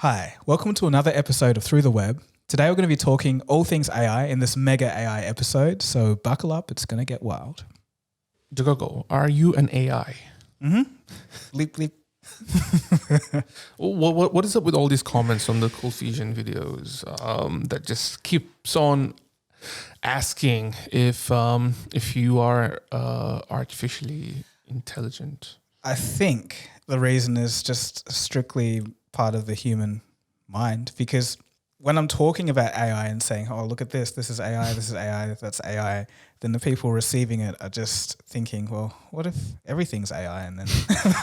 Hi, welcome to another episode of Through the Web. Today we're going to be talking all things AI in this mega AI episode, so buckle up, it's going to get wild. Dagogo, are you an AI? Bleep, bleep. What is up with all these comments on the ColdFusion videos that just keeps on asking if you are artificially intelligent? I think the reason is just strictly part of the human mind, because when I'm talking about AI and saying, oh, look at this is AI, this is AI, that's AI, then the people receiving it are just thinking, well, what if everything's AI? And then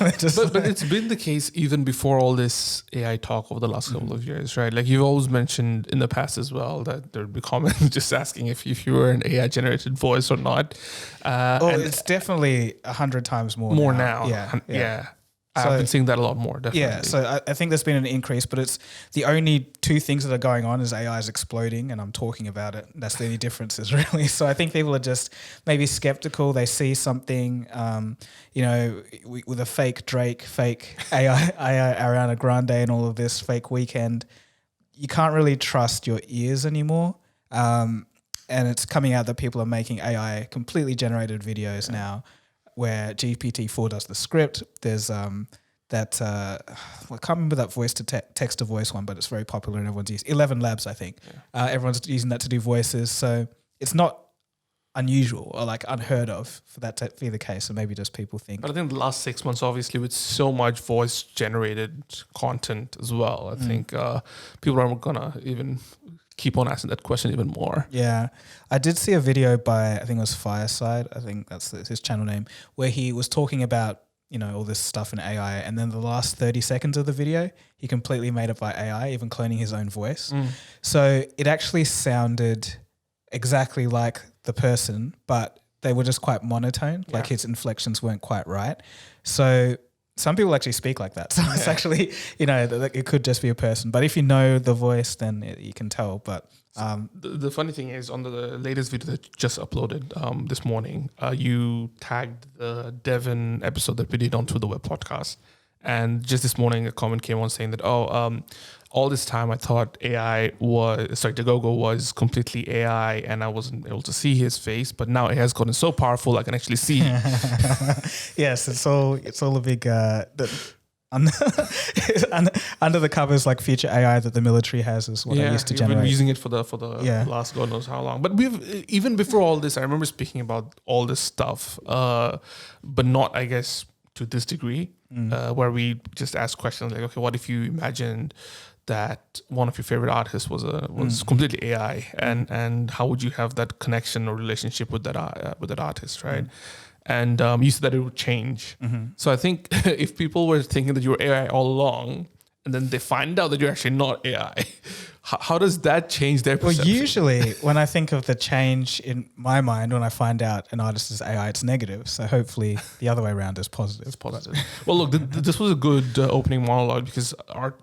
but it's been the case even before all this AI talk over the last couple of years, right? Like you've always mentioned in the past as well that there'd be comments just asking if you were an AI generated voice or not. And it's definitely 100 times more now. Yeah. I've been seeing that a lot more, definitely. Yeah, so I think there's been an increase, but it's the only two things that are going on is AI is exploding and I'm talking about it. That's the only differences, really. So I think people are just maybe skeptical. They see something, with a fake Drake, fake AI Ariana Grande and all of this fake Weekend. You can't really trust your ears anymore. And it's coming out that people are making AI completely generated videos now, where GPT-4 does the script. There's I can't remember that voice to text to voice one, but it's very popular and everyone's using 11 Labs, I think. Yeah. Everyone's using that to do voices. So it's not unusual or like unheard of for that to be the case. So maybe just people think. But I think the last 6 months, obviously, with so much voice generated content as well, I think people are gonna even keep on asking that question even more. Yeah. I did see a video by, I think it was Fireside, I think that's his channel name, where he was talking about, all this stuff in AI, and then the last 30 seconds of the video, he completely made it by AI, even cloning his own voice. So it actually sounded exactly like the person, but they were just quite monotone, like his inflections weren't quite right. So some people actually speak like that. So it's actually, it could just be a person. But if you know the voice, then you can tell. But the funny thing is, on the latest video that you just uploaded this morning, you tagged the Devon episode that we did on To The Web podcast. And just this morning, a comment came on saying that, all this time I thought Dagogo was completely AI and I wasn't able to see his face, but now it has gotten so powerful I can actually see. Yes, it's all a big under the covers like future AI that the military has is what I used to generate. We've been using it for the last God knows how long. But we've even before all this, I remember speaking about all this stuff, but not, I guess, to this degree, where we just ask questions like, okay, what if you imagined that one of your favorite artists was completely AI, and how would you have that connection or relationship with that artist, right? And you said that it would change. So I think if people were thinking that you were AI all along, and then they find out that you're actually not AI, how does that change their perception? Well, usually when I think of the change in my mind, when I find out an artist is AI, it's negative. So hopefully the other way around is positive. It's positive. Well, look, this was a good opening monologue, because our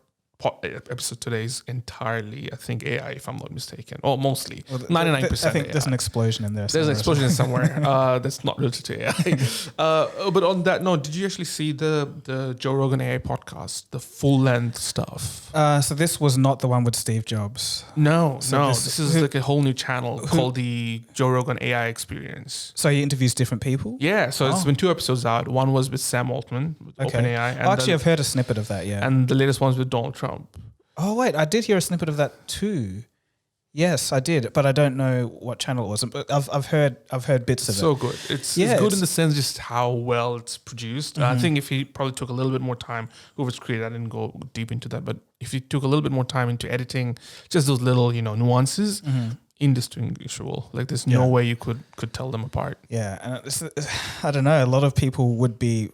episode today is entirely, I think, AI, if I'm not mistaken. Or mostly. 99% I think AI. there's an explosion in there. There's an explosion somewhere that's not related to AI. But on that note, did you actually see the Joe Rogan AI podcast, the full length stuff? So this was not the one with Steve Jobs. No. This is like a whole new channel called the Joe Rogan AI Experience. So he interviews different people? Yeah. So it's been 2 episodes out. One was with Sam Altman, with OpenAI. Actually, I've heard a snippet of that, yeah. And the latest one's with Donald Trump. Oh, wait, I did hear a snippet of that too. Yes, I did, but I don't know what channel it was. But I've heard bits of it. So good. It's good in the sense just how well it's produced. I think if he probably took a little bit more time, whoever's created, I didn't go deep into that, but if he took a little bit more time into editing, just those little, nuances, indistinguishable. Like there's no way you could tell them apart. Yeah, and I don't know, a lot of people would be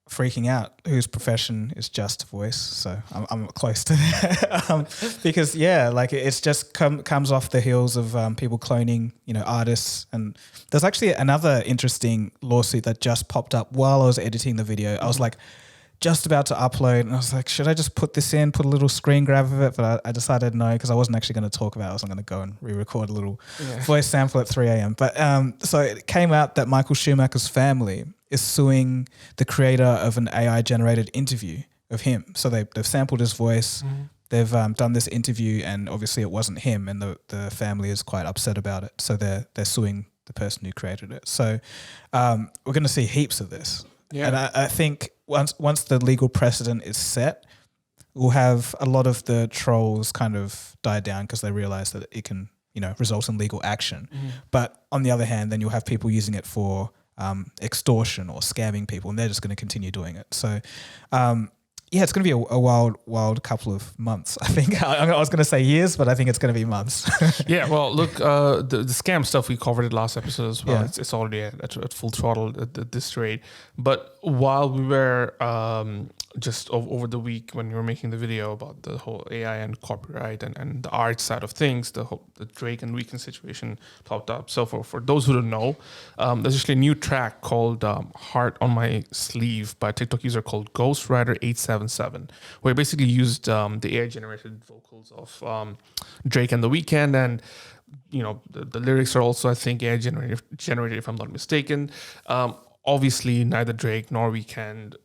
freaking out whose profession is just voice, so I'm close to that because it's just comes off the heels of people cloning artists. And there's actually another interesting lawsuit that just popped up while I was editing the video. I was like just about to upload and I was like, should I just put this in, put a little screen grab of it? But I decided no, because I wasn't actually going to talk about it. I was going to go and re-record a little voice sample at 3 a.m. But so it came out that Michael Schumacher's family is suing the creator of an AI generated interview of him. So they've sampled his voice. they've done this interview, and obviously it wasn't him, and the family is quite upset about it. So they're suing the person who created it. So we're going to see heaps of this. Yeah. And I think once the legal precedent is set, we'll have a lot of the trolls kind of die down because they realize that it can, result in legal action. But on the other hand, then you'll have people using it for extortion or scamming people, and they're just going to continue doing it. So, it's going to be a wild couple of months. I think I was going to say years, but I think it's going to be months. Yeah, well, look, the scam stuff we covered in last episode as well. Yeah. It's already at full throttle at this rate. But while we were just over the week when we were making the video about the whole AI and copyright and the art side of things, the Drake and Weeknd situation popped up. So for those who don't know, there's actually a new track called Heart on My Sleeve by a TikTok user called Ghostwriter877, where he basically used the AI-generated vocals of Drake and The Weeknd, and the lyrics are also, I think, AI-generated, if I'm not mistaken. Obviously, neither Drake nor Weeknd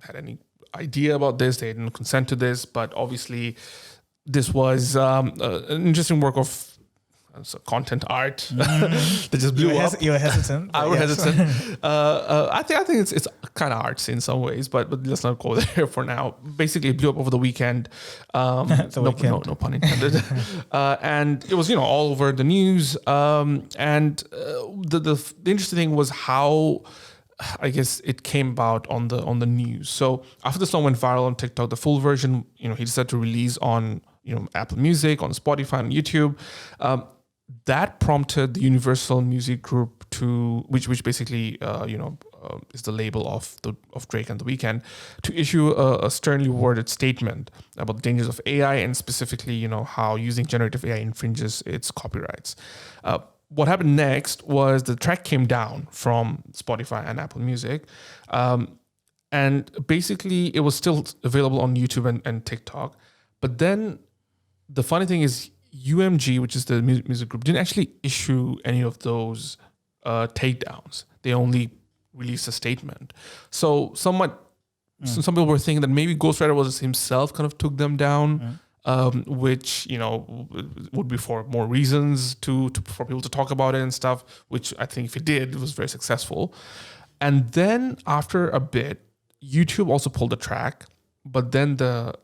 had any idea about this. They didn't consent to this, but obviously this was an interesting work of content art that just blew up. You were hesitant. I was hesitant. I think it's kind of artsy in some ways, but let's not go there for now. Basically, it blew up over the weekend. No pun intended. And it was all over the news. And the interesting thing was how, I guess, it came about on the news. So after the song went viral on TikTok, the full version, he decided to release on Apple Music, on Spotify, on YouTube. That prompted the Universal Music Group which basically is the label of Drake and The Weeknd, to issue a sternly worded statement about the dangers of AI, and specifically how using generative AI infringes its copyrights. What happened next was the track came down from Spotify and Apple Music, and basically it was still available on YouTube and TikTok. But then the funny thing is, UMG, which is the music group, didn't actually issue any of those takedowns. They only released a statement. So some people were thinking that maybe Ghostwriter was himself kind of took them down, which would be for more reasons for people to talk about it and stuff. Which I think if he did, it was very successful. And then after a bit, YouTube also pulled the track, but then the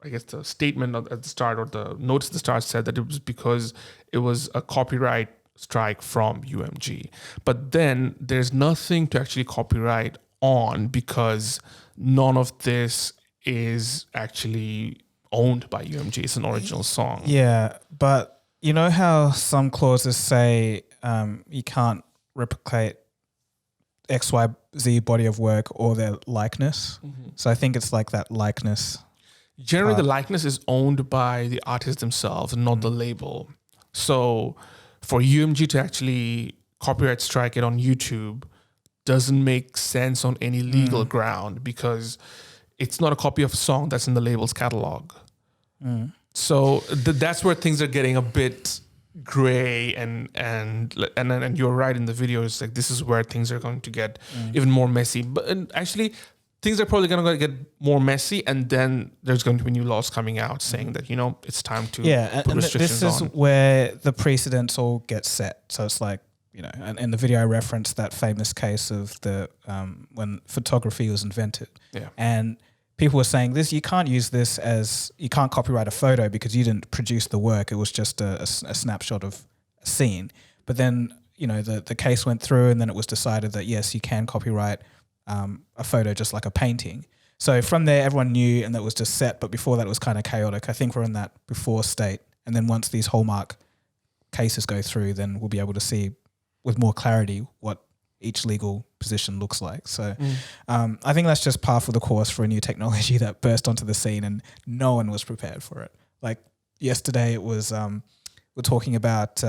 I guess the statement at the start, or the notice at the start, said that it was because it was a copyright strike from UMG. But then there's nothing to actually copyright on, because none of this is actually owned by UMG. It's an original song. Yeah, but you know how some clauses say you can't replicate XYZ body of work or their likeness? Mm-hmm. So I think it's like that likeness. Generally, the likeness is owned by the artist themselves, not the label. So for UMG to actually copyright strike it on YouTube doesn't make sense on any legal ground, because it's not a copy of a song that's in the label's catalog. So that's where things are getting a bit gray, and you're right in the video. It's like, this is where things are going to get even more messy. But actually, things are probably going to get more messy, and then there's going to be new laws coming out saying that it's time to put restrictions on. This is where the precedents all get set. So it's like, and in the video I referenced that famous case of the when photography was invented, and people were saying you can't use this you can't copyright a photo because you didn't produce the work. It was just a snapshot of a scene. But then the case went through, and then it was decided that yes, you can copyright a photo just like a painting. So from there, everyone knew, and that was just set. But before that, it was kind of chaotic. I think we're in that before state. And then once these hallmark cases go through, then we'll be able to see with more clarity what each legal position looks like. So I think that's just par for the course for a new technology that burst onto the scene, and no one was prepared for it. Like yesterday, it was we're talking about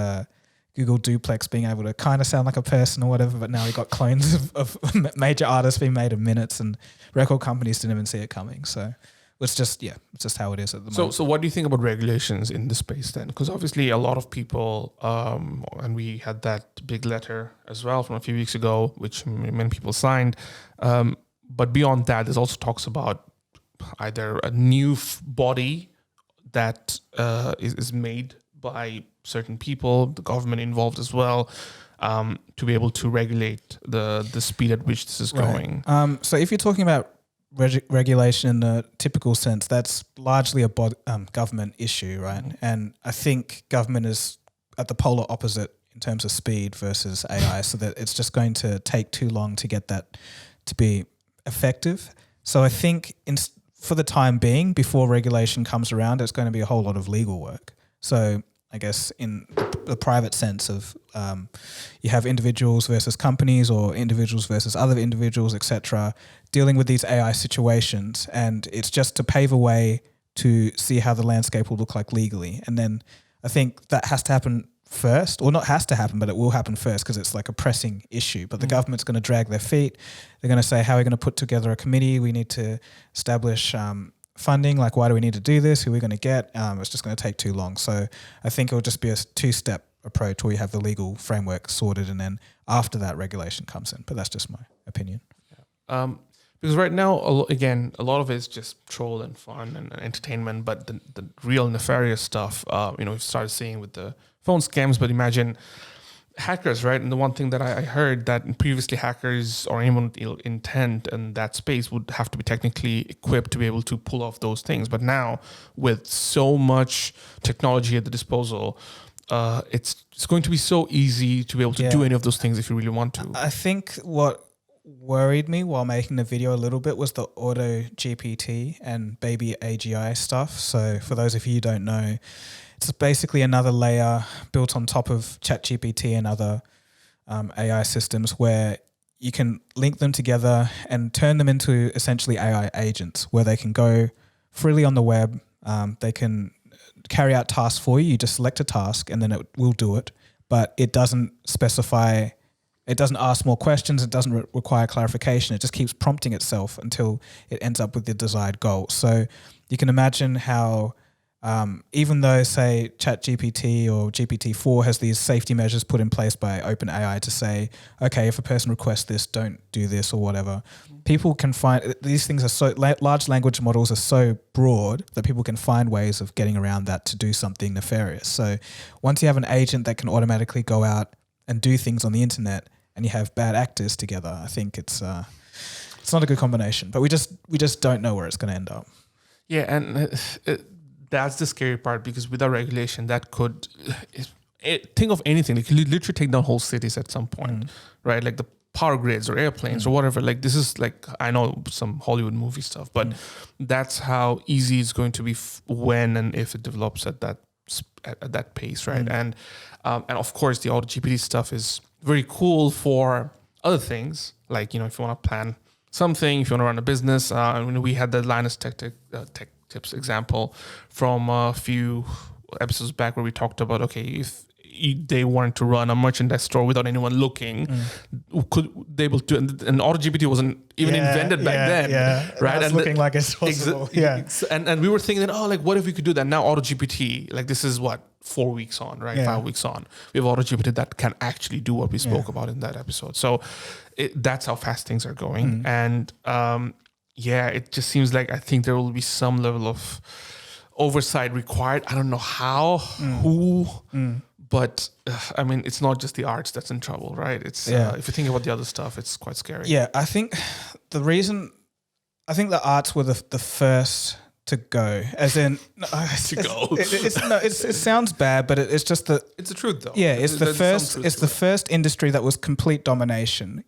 Google Duplex being able to kind of sound like a person or whatever, but now we got clones of major artists being made in minutes, and record companies didn't even see it coming. So it's just how it is at the moment. So what do you think about regulations in this space then? Because obviously a lot of people, and we had that big letter as well from a few weeks ago, which many people signed. But beyond that, there's also talks about either a new body that is made by certain people, the government involved as well, to be able to regulate the speed at which this is going. So if you're talking about regulation in the typical sense, that's largely a government issue, right? And I think government is at the polar opposite in terms of speed versus AI, so that it's just going to take too long to get that to be effective. So I think for the time being, before regulation comes around, it's going to be a whole lot of legal work. So I guess in the private sense of you have individuals versus companies, or individuals versus other individuals, etc., dealing with these AI situations, and it's just to pave a way to see how the landscape will look like legally. And then I think that has to happen first, or not has to happen, but it will happen first, because it's like a pressing issue. But the government's going to drag their feet. They're going to say, how are we going to put together a committee? We need to establish funding. Like, why do we need to do this? Who are we going to get? It's just going to take too long. So I think it'll just be a two-step approach where you have the legal framework sorted, and then after that regulation comes in. But that's just my opinion. Yeah. Because right now, again, a lot of it is just troll and fun and entertainment, but the real nefarious stuff, we've started seeing with the phone scams. But imagine hackers, right? And the one thing that I heard, that previously hackers or anyone with ill intent in that space would have to be technically equipped to be able to pull off those things. But now, with so much technology at the disposal, it's going to be so easy to be able to do any of those things if you really want to. I think what worried me while making the video a little bit was the auto GPT and baby AGI stuff. So for those of you who don't know, it's basically another layer built on top of ChatGPT and other AI systems, where you can link them together and turn them into essentially AI agents, where they can go freely on the web. They can carry out tasks for you. You just select a task and then it will do it, but it doesn't specify. It doesn't ask more questions. It doesn't require clarification. It just keeps prompting itself until it ends up with the desired goal. So you can imagine how, even though, say, ChatGPT or GPT-4 has these safety measures put in place by OpenAI to say, okay, if a person requests this, don't do this or whatever, people can find, these things are so, large language models are so broad that people can find ways of getting around that to do something nefarious. So once you have an agent that can automatically go out and do things on the internet, and you have bad actors together, I think it's not a good combination. But we just don't know where it's going to end up. Yeah, and that's the scary part, because without regulation, that could think of anything. Like, you literally take down whole cities at some point, right? Like the power grids or airplanes or whatever. Like, this is like, I know some Hollywood movie stuff, but that's how easy it's going to be when and if it develops at that pace, right? And of course, the auto GPT stuff is very cool for other things, like, if you want to plan something, if you want to run a business. We had the Linus Tech Tips example from a few episodes back, where we talked about, okay, if they wanted to run a merchandise store without anyone looking, could they able to? And auto GPT wasn't even invented back then, right? And looking like it's possible. And we were thinking that, what if we could do that? Now auto GPT, like, this is what, 4 weeks on, right? 5 weeks on, we have auto GPT that can actually do what we spoke about in that episode. So that's how fast things are going. And it just seems like, I think there will be some level of oversight required. I don't know how, who. But I mean, it's not just the arts that's in trouble, right? It's if you think about the other stuff, it's quite scary. Yeah, I think the arts were the first to go, as in it sounds bad, but it's just the it's the truth though. Yeah, it's the first. It's the first industry that was complete domination.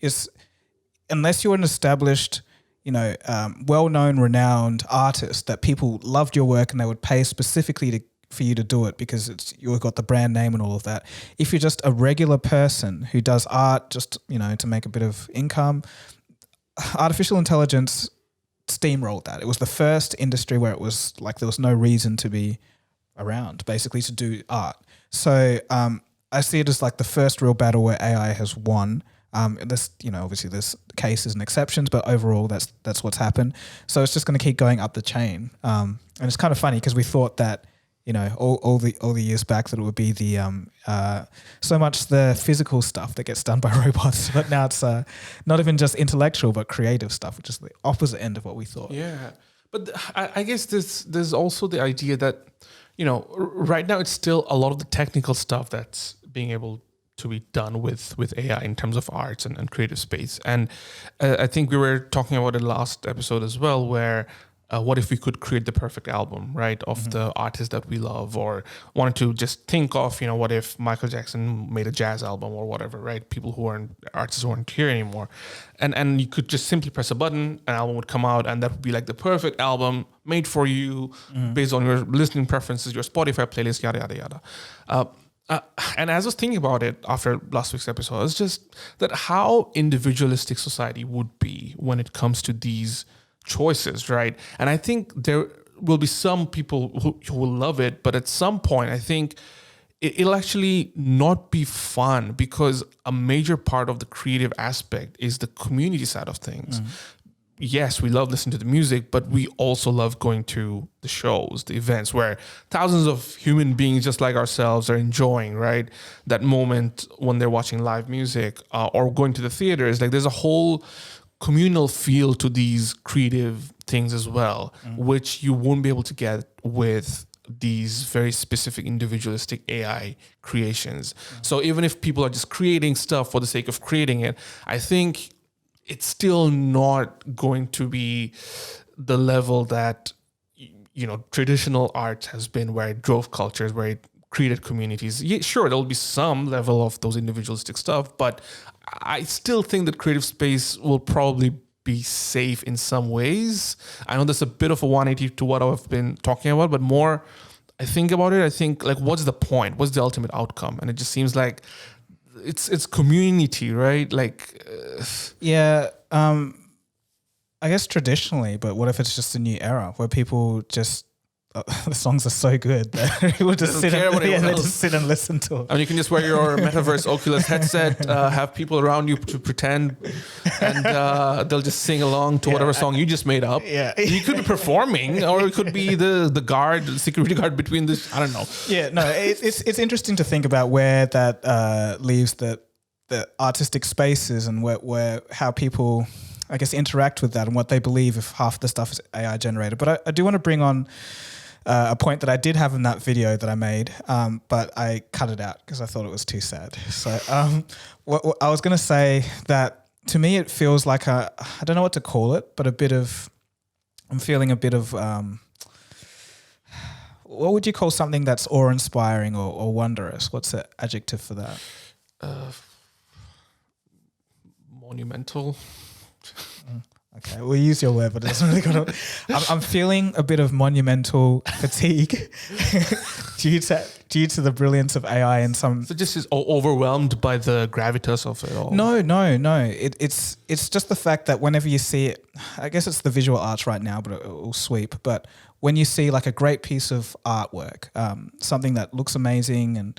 Unless you're an established, well-known, renowned artist that people loved your work and they would pay specifically for you to do it because you've got the brand name and all of that. If you're just a regular person who does art just, to make a bit of income, artificial intelligence steamrolled that. It was the first industry where it was like there was no reason to be around, basically, to do art. So I see it as like the first real battle where AI has won. This, obviously there's cases and exceptions, but overall that's what's happened. So it's just going to keep going up the chain. And it's kind of funny because we thought that, all the years back that it would be the so much the physical stuff that gets done by robots, but now it's not even just intellectual but creative stuff, which is the opposite end of what we thought. Yeah, But I guess there's also the idea that, right now it's still a lot of the technical stuff that's being able to be done with AI in terms of arts and creative space. And I think we were talking about it last episode as well, where what if we could create the perfect album, right, of the artist that we love, or wanted to just think of, what if Michael Jackson made a jazz album or whatever, right? People who aren't artists who aren't here anymore, and you could just simply press a button, an album would come out, and that would be like the perfect album made for you based on your listening preferences, your Spotify playlist, yada yada yada. And as I was thinking about it after last week's episode, it's just that how individualistic society would be when it comes to these choices, right? And I think there will be some people who will love it, but at some point, I think it'll actually not be fun, because a major part of the creative aspect is the community side of things. Yes, we love listening to the music, but we also love going to the shows, the events where thousands of human beings just like ourselves are enjoying, right? That moment when they're watching live music or going to the theaters. Like, there's a whole communal feel to these creative things as well, which you won't be able to get with these very specific individualistic AI creations. So even if people are just creating stuff for the sake of creating it, I think it's still not going to be the level that, traditional art has been, where it drove cultures, where it created communities. Yeah, sure, there'll be some level of those individualistic stuff, but I still think that creative space will probably be safe in some ways. I know there's a bit of a 180 to what I've been talking about, but more I think about it, I think, like, what's the point? What's the ultimate outcome? And it just seems like it's community, right? Like, I guess traditionally, but what if it's just a new era where people just the songs are so good that people just sit and listen to it. And you can just wear your metaverse Oculus headset, have people around you to pretend, and they'll just sing along to whatever song you just made up. Yeah, you could be performing, or it could be the security guard between this. I don't know. Yeah, no, it's interesting to think about where that leaves the artistic spaces, and where how people, I guess, interact with that, and what they believe if half the stuff is AI generated. But I do want to bring on a point that I did have in that video that I made, but I cut it out because I thought it was too sad. So what I was going to say that to me it feels like I don't know what to call it, but I'm feeling a bit of what would you call something that's awe-inspiring or wondrous? What's the adjective for that? Monumental. Okay, we'll use your word, but it doesn't really go to. I'm feeling a bit of monumental fatigue due to the brilliance of AI and some. So just is overwhelmed by the gravitas of it all. No. It's just the fact that whenever you see it, I guess it's the visual arts right now, but it will sweep. But when you see like a great piece of artwork, something that looks amazing, and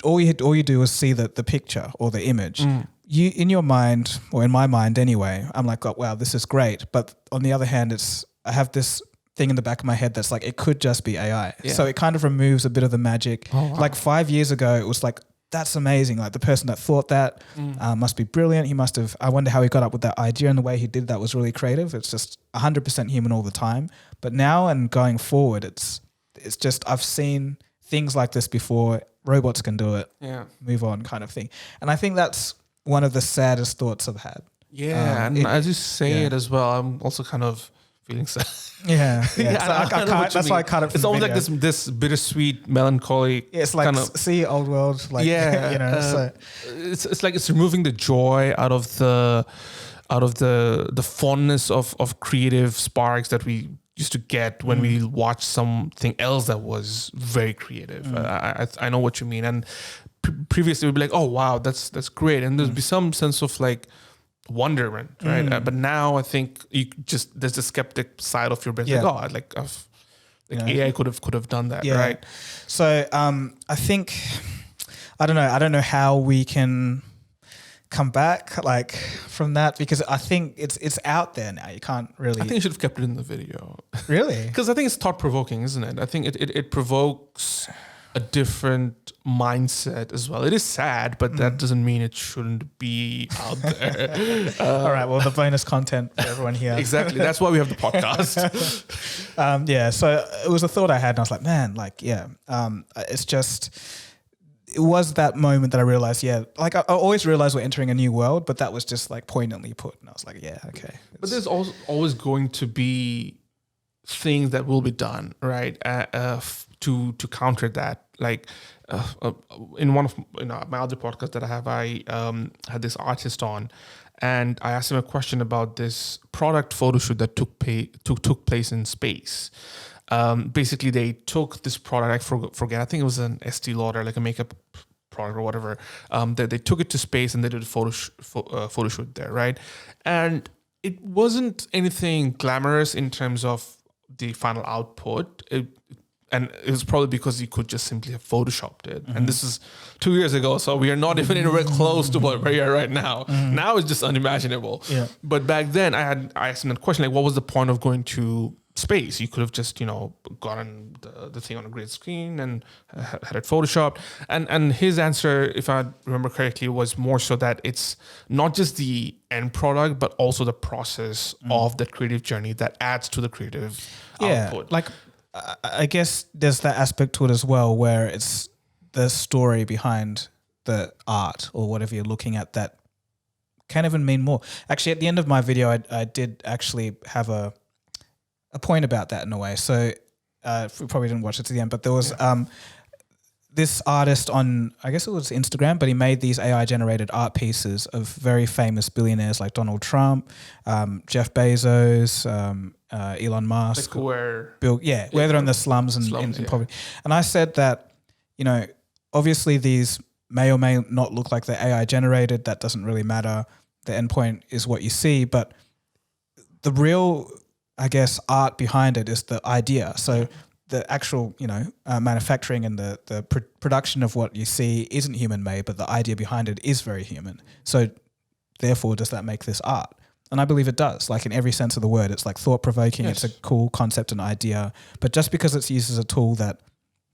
all you do is see the picture or the image. You, in your mind, or in my mind anyway, I'm like, oh, wow, this is great. But on the other hand, I have this thing in the back of my head that's like, it could just be AI. Yeah. So it kind of removes a bit of the magic. Oh, wow. Like 5 years ago, it was like, that's amazing. Like the person that thought that must be brilliant. He must have, I wonder how he got up with that idea, and the way he did that was really creative. It's just 100% human all the time. But now and going forward, it's just, I've seen things like this before. Robots can do it. Yeah. Move on kind of thing. And I think that's one of the saddest thoughts I've had. Yeah, and as you say it as well, I'm also kind of feeling sad. Yeah. So that's why I cut it. It's almost like this bittersweet melancholy. Yeah, it's like see old world. Like, so it's like it's removing the joy out of the fondness of creative sparks that we used to get when we watched something else that was very creative. I know what you mean. And previously we'd be like, oh wow, that's great, and there'd be some sense of like wonderment, right? But now I think there's the skeptic side of your brain. Like, oh, AI could have done that, right? So I think I don't know how we can come back like from that, because I think it's out there now. You can't really. I think you should have kept it in the video. Really? Because I think it's thought provoking, isn't it? I think it provokes a different mindset as well. It is sad, but that doesn't mean it shouldn't be out there. All right, well, the bonus content for everyone here. Exactly. That's why we have the podcast. So it was a thought I had, and I was like, man, like, it's just, it was that moment that I realized, like I always realize we're entering a new world, but that was just like poignantly put. And I was like, yeah, okay. But there's also always going to be things that will be done, right? To counter that. Like in one of my other podcasts that I have, I had this artist on, and I asked him a question about this product photo shoot that took place in space. Basically, they took this product, I forget, I think it was an Estee Lauder, like a makeup product or whatever. They took it to space and they did a photo shoot there, right? And it wasn't anything glamorous in terms of the final output. And it was probably because you could just simply have photoshopped it. Mm-hmm. And this is 2 years ago, so we are not even anywhere close to where we are right now. Mm-hmm. Now it's just unimaginable. Yeah. But back then, I asked him that question, like, what was the point of going to space? You could have just, gotten the thing on a great screen and had it photoshopped. And his answer, if I remember correctly, was more so that it's not just the end product, but also the process of that creative journey that adds to the creative output. Like, I guess there's that aspect to it as well, where it's the story behind the art or whatever you're looking at that can even mean more. Actually, at the end of my video, I did actually have a point about that in a way. So we probably didn't watch it to the end, but there was this artist on, I guess it was Instagram, but he made these AI-generated art pieces of very famous billionaires like Donald Trump, Jeff Bezos, Elon Musk. Like where they're in the slums and in poverty. And I said that, obviously these may or may not look like they're AI-generated. That doesn't really matter. The endpoint is what you see. But the real, I guess, art behind it is the idea. So the actual, manufacturing and the production of what you see isn't human-made, but the idea behind it is very human. So therefore, does that make this art? And I believe it does, like in every sense of the word. It's like thought-provoking. Yes. It's a cool concept and idea. But just because it's used as a tool that,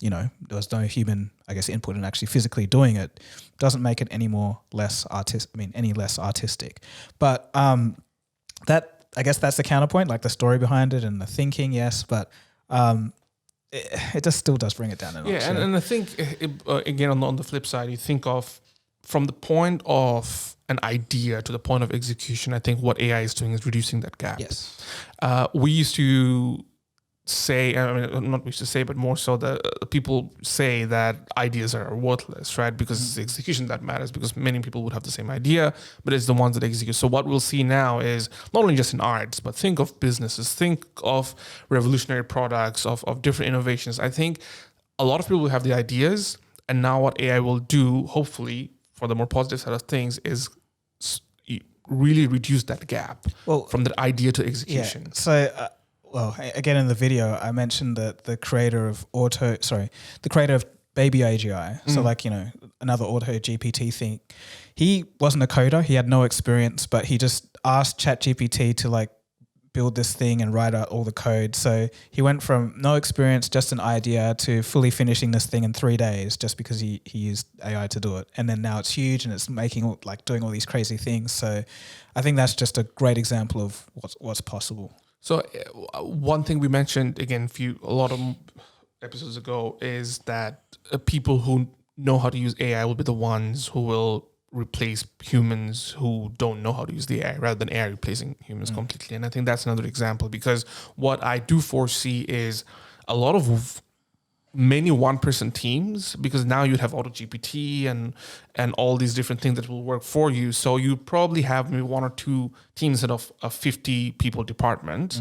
there was no human, I guess, input in actually physically doing it, doesn't make it any less artistic. But that, I guess that's the counterpoint, like the story behind it and the thinking, yes. But it just still does bring it down a notch. Yeah, and I think, again, on the flip side, you think of from the point of an idea to the point of execution, I think what AI is doing is reducing that gap. Yes. We used to say, not we used to say, but more so that people say that ideas are worthless, right? Because it's the execution that matters, because many people would have the same idea, but it's the ones that execute. So what we'll see now is not only just in arts, but think of businesses, think of revolutionary products, of different innovations. I think a lot of people will have the ideas, and now what AI will do, hopefully, for the more positive side of things, is really reduce that gap from the idea to execution. Yeah. So, again, in the video, I mentioned that the creator of Baby AGI, so like, another auto GPT thing, he wasn't a coder, he had no experience, but he just asked ChatGPT to like build this thing and write out all the code. So he went from no experience, just an idea, to fully finishing this thing in 3 days just because he used AI to do it. And then now it's huge and it's doing all these crazy things. So I think that's just a great example of what's possible. So one thing we mentioned, again, a lot of episodes ago, is that people who know how to use AI will be the ones who will replace humans who don't know how to use the AI, rather than AI replacing humans completely. And I think that's another example, because what I do foresee is a lot of many one-person teams, because now you'd have AutoGPT and all these different things that will work for you. So you probably have maybe one or two teams instead of a 50-people department.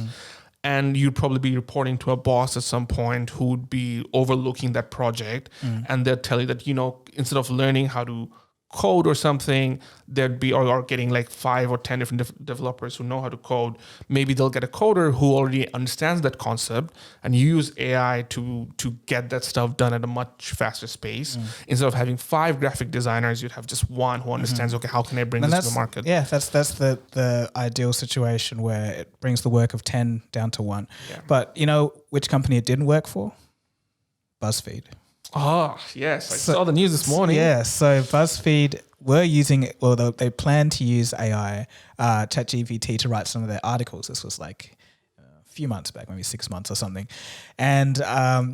And you'd probably be reporting to a boss at some point who would be overlooking that project. And they'll tell you that, instead of learning how to code or something, there'd be, or getting like 5 or 10 different developers who know how to code. Maybe they'll get a coder who already understands that concept and use AI to get that stuff done at a much faster pace. Instead of having 5 graphic designers, you'd have just one who understands, okay, how can I bring this to the market? Yeah, that's the ideal situation where it brings the work of 10 down to 1. Yeah. But which company it didn't work for? Buzzfeed. Oh, yes. I saw the news this morning. Yeah, so BuzzFeed were using, they plan to use AI, ChatGPT, to write some of their articles. This was like a few months back, maybe 6 months or something. And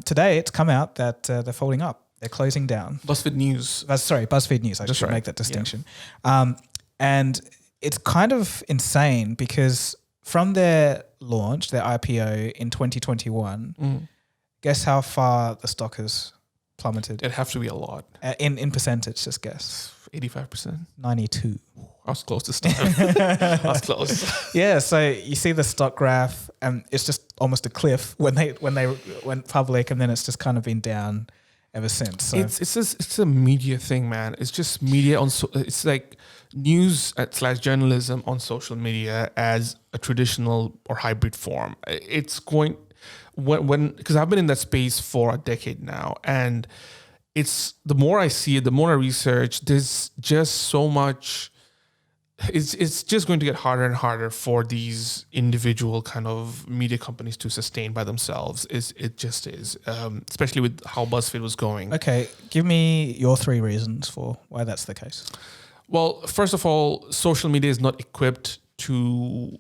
today it's come out that they're folding up. They're closing down. BuzzFeed News. BuzzFeed News. I should make that distinction. Yeah. And it's kind of insane because from their launch, their IPO in 2021, guess how far the stock has plummeted? It'd have to be a lot. In percentage, just guess. 85%. 92. I was close this time. I was close. Yeah, so you see the stock graph, and it's just almost a cliff when they went public, and then it's just kind of been down ever since. So it's a media thing, man. It's just media it's like news / journalism on social media as a traditional or hybrid form. It's going because I've been in that space for a decade now, and it's the more I see it, the more I research, there's just so much. It's just going to get harder and harder for these individual kind of media companies to sustain by themselves. It just is, especially with how BuzzFeed was going. Okay, give me your 3 reasons for why that's the case. Well, first of all, social media is not equipped to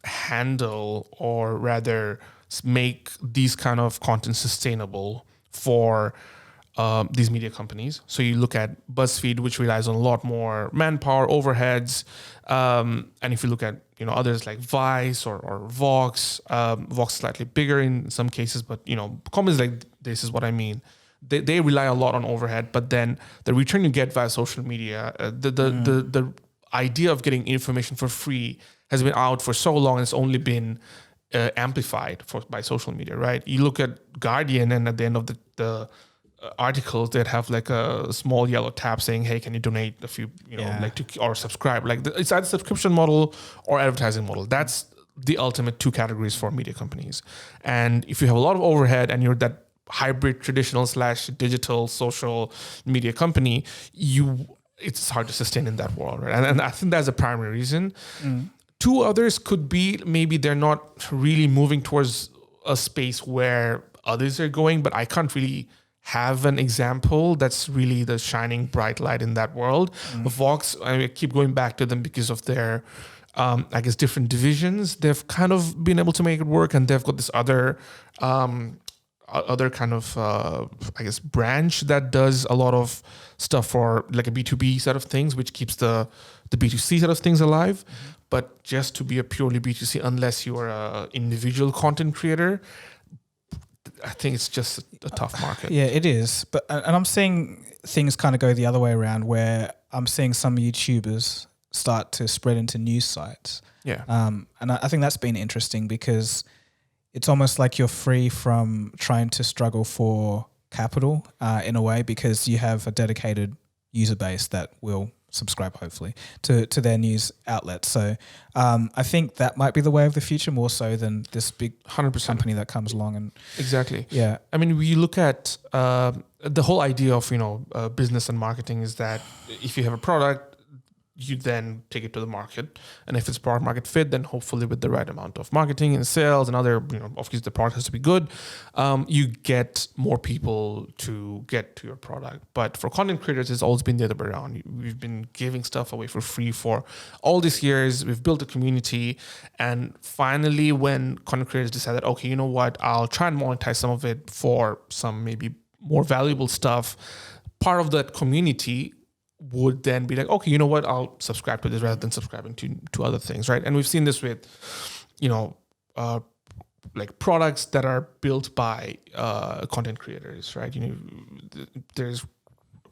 handle, or rather make these kind of content sustainable for these media companies. So you look at BuzzFeed, which relies on a lot more manpower, overheads, and if you look at others like Vice or Vox, Vox slightly bigger in some cases, but companies like this is what I mean. They rely a lot on overhead, but then the return you get via social media, the idea of getting information for free has been out for so long, and it's only been amplified by social media, right? You look at Guardian, and at the end of the articles, they'd have like a small yellow tab saying, "Hey, can you donate a few, or subscribe?" Like it's either subscription model or advertising model. That's the ultimate 2 categories for media companies. And if you have a lot of overhead and you're that hybrid traditional / digital social media company, it's hard to sustain in that world, right? And I think that's the primary reason. 2 others could be maybe they're not really moving towards a space where others are going, but I can't really have an example that's really the shining bright light in that world. Vox, I keep going back to them because of their, I guess, different divisions. They've kind of been able to make it work, and they've got this other kind of, I guess, branch that does a lot of stuff for like a B2B set of things, which keeps the B2C set of things alive. But just to be a purely B2C, unless you are an individual content creator, I think it's just a tough market. Yeah, it is. And I'm seeing things kind of go the other way around, where I'm seeing some YouTubers start to spread into news sites. Yeah. And I think that's been interesting because it's almost like you're free from trying to struggle for capital in a way, because you have a dedicated user base that will subscribe, hopefully, to their news outlet. So I think that might be the way of the future, more so than this big 100% company that comes along. And exactly. Yeah. I mean, we look at the whole idea of, business and marketing is that if you have a product, you then take it to the market, and if it's product market fit, then hopefully with the right amount of marketing and sales and other, of course the product has to be good, you get more people to get to your product. But for content creators, it's always been the other way around. We've been giving stuff away for free for all these years. We've built a community, and finally when content creators decided, okay, you know what, I'll try and monetize some of it for some maybe more valuable stuff, part of that community would then be like, okay, you know what, I'll subscribe to this rather than subscribing to other things, right? And we've seen this with, like products that are built by content creators, right? There's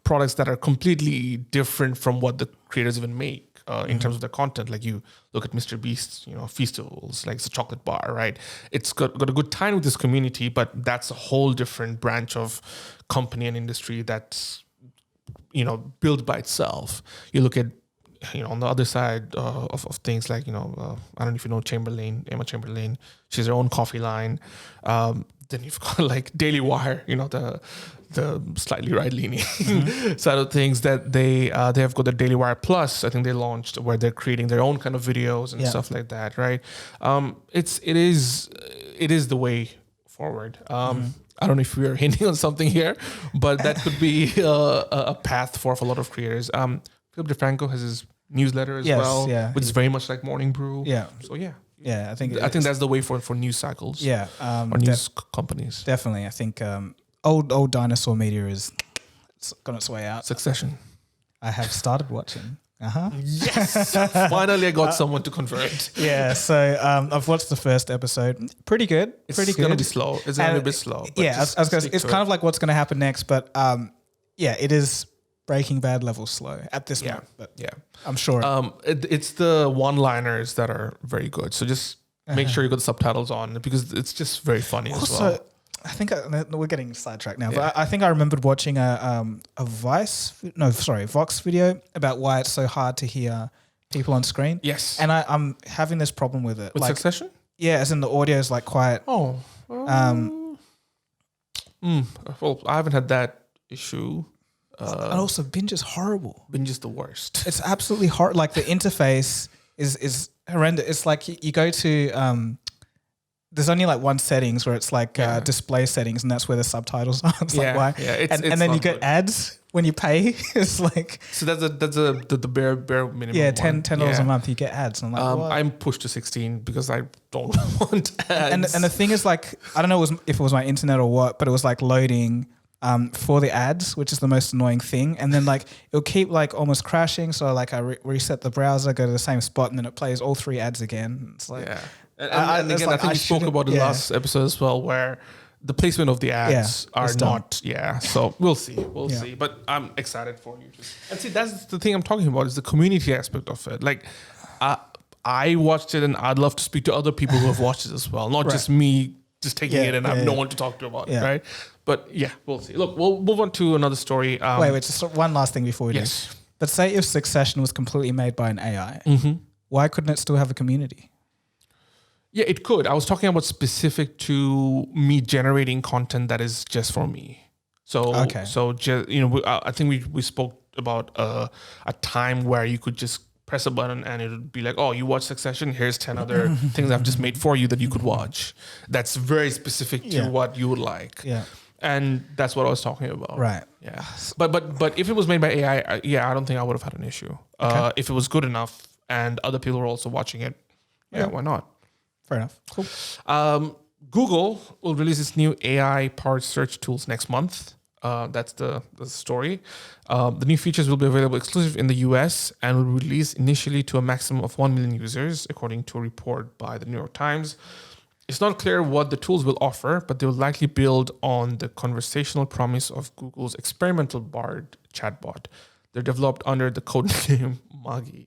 products that are completely different from what the creators even make in terms of their content. Like you look at Mr. Beast's, Feastables, like it's a chocolate bar, right? It's got a good time with this community, but that's a whole different branch of company and industry that's built by itself. You look at, on the other side of things like, I don't know if you know Emma Chamberlain, she has her own coffee line. Then you've got like Daily Wire, the slightly right-leaning side of things that they have got the Daily Wire Plus, I think they launched, where they're creating their own kind of videos and stuff like that, right? It is the way forward. I don't know if we're hinting on something here, but that could be a path for a lot of creators. Philip DeFranco has his newsletter as well, which is very much like Morning Brew. Yeah. So yeah. Yeah, I think that's the way for news cycles. Yeah. Or news companies. Definitely. I think old dinosaur media is gone its way out. Succession. I have started watching. Yes. Finally I got someone to convert. Yeah, so I've watched the first episode. Pretty good. It's gonna be slow. It's gonna be a bit slow. Yeah, I was gonna say, it's kind of like what's gonna happen next, but it is Breaking Bad level slow at this moment. But I'm sure. It's the one-liners that are very good. So just make sure you got the subtitles on because it's just very funny as well. I think we're getting sidetracked now, but I think I remembered watching a Vox video about why it's so hard to hear people on screen. Yes. And I'm having this problem with it. With like, Succession? Yeah, as in the audio is like quiet. Oh. Well, I haven't had that issue. And also Binge is horrible. Binge is the worst. It's absolutely horrible. Like the interface is horrendous. It's like you go to there's only like one settings where it's like display settings, and that's where the subtitles are. It's like why? Yeah, and then you get ads when you pay. It's like so that's the bare minimum. Yeah, $10 a month you get ads. And I'm like, I'm pushed to 16 because I don't want ads. And the thing is, like, I don't know if it was my internet or what, but it was like loading for the ads, which is the most annoying thing. And then like it'll keep like almost crashing. So like I reset the browser, go to the same spot, and then it plays all 3 ads again. It's like And again, I think we spoke about the last episode as well, where the placement of the ads are not. Yeah, so we'll see. We'll see. But I'm excited for you. And see, that's the thing I'm talking about is the community aspect of it. Like, I watched it, and I'd love to speak to other people who have watched it as well, not just me just taking it and I have no one to talk to about it, right? But yeah, we'll see. Look, we'll move on to another story. Wait, just one last thing before we do. But say if Succession was completely made by an AI, why couldn't it still have a community? Yeah, it could. I was talking about specific to me generating content that is just for me. So, I think we spoke about a time where you could just press a button and it would be like, oh, you watch Succession. Here's 10 other things I've just made for you that you could watch. That's very specific to what you would like. Yeah. And that's what I was talking about. Right. Yeah. But if it was made by AI, I don't think I would have had an issue. If it was good enough and other people were also watching it, why not? Fair enough. Cool. Google will release its new AI-powered search tools next month. That's the story. The new features will be available exclusive in the US and will release initially to a maximum of 1 million users, according to a report by the New York Times. It's not clear what the tools will offer, but they will likely build on the conversational promise of Google's experimental Bard chatbot. They're developed under the codename Magi.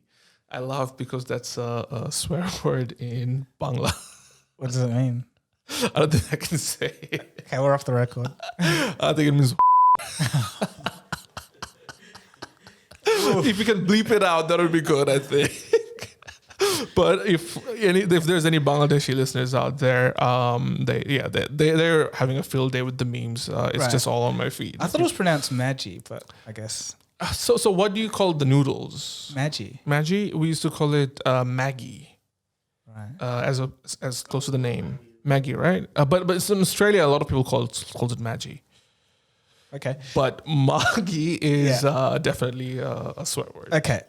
I laugh because that's a swear word in Bangla. What does it mean? I don't think I can say it. Okay, we're off the record. I think it means if you can bleep it out, that would be good, I think. But if there's any Bangladeshi listeners out there, they're having a field day with the memes. It's just all on my feed. I thought it was pronounced Magi, but I guess. So what do you call the noodles? Magi. Magi. We used to call it Maggie. Right. As close to the name Maggie, right? But it's in Australia, a lot of people calls it Magi. Okay. But Magi is definitely a swear word. Okay.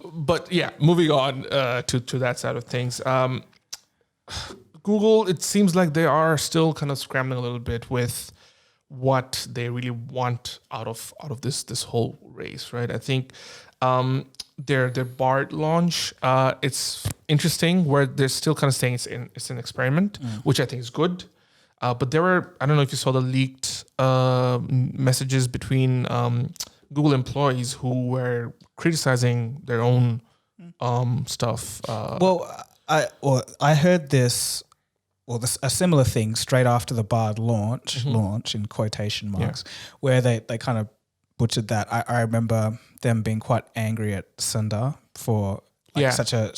But yeah, moving on to that side of things. Google, it seems like they are still kind of scrambling a little bit with what they really want out of this whole race, right? I think their Bard launch, it's interesting where they're still kind of saying it's an experiment, which I think is good. But there were, I don't know if you saw the leaked messages between Google employees who were criticizing their own stuff. I heard this. Well, a similar thing straight after the Bard launch in quotation marks, where they kind of butchered that. I remember them being quite angry at Sundar for such a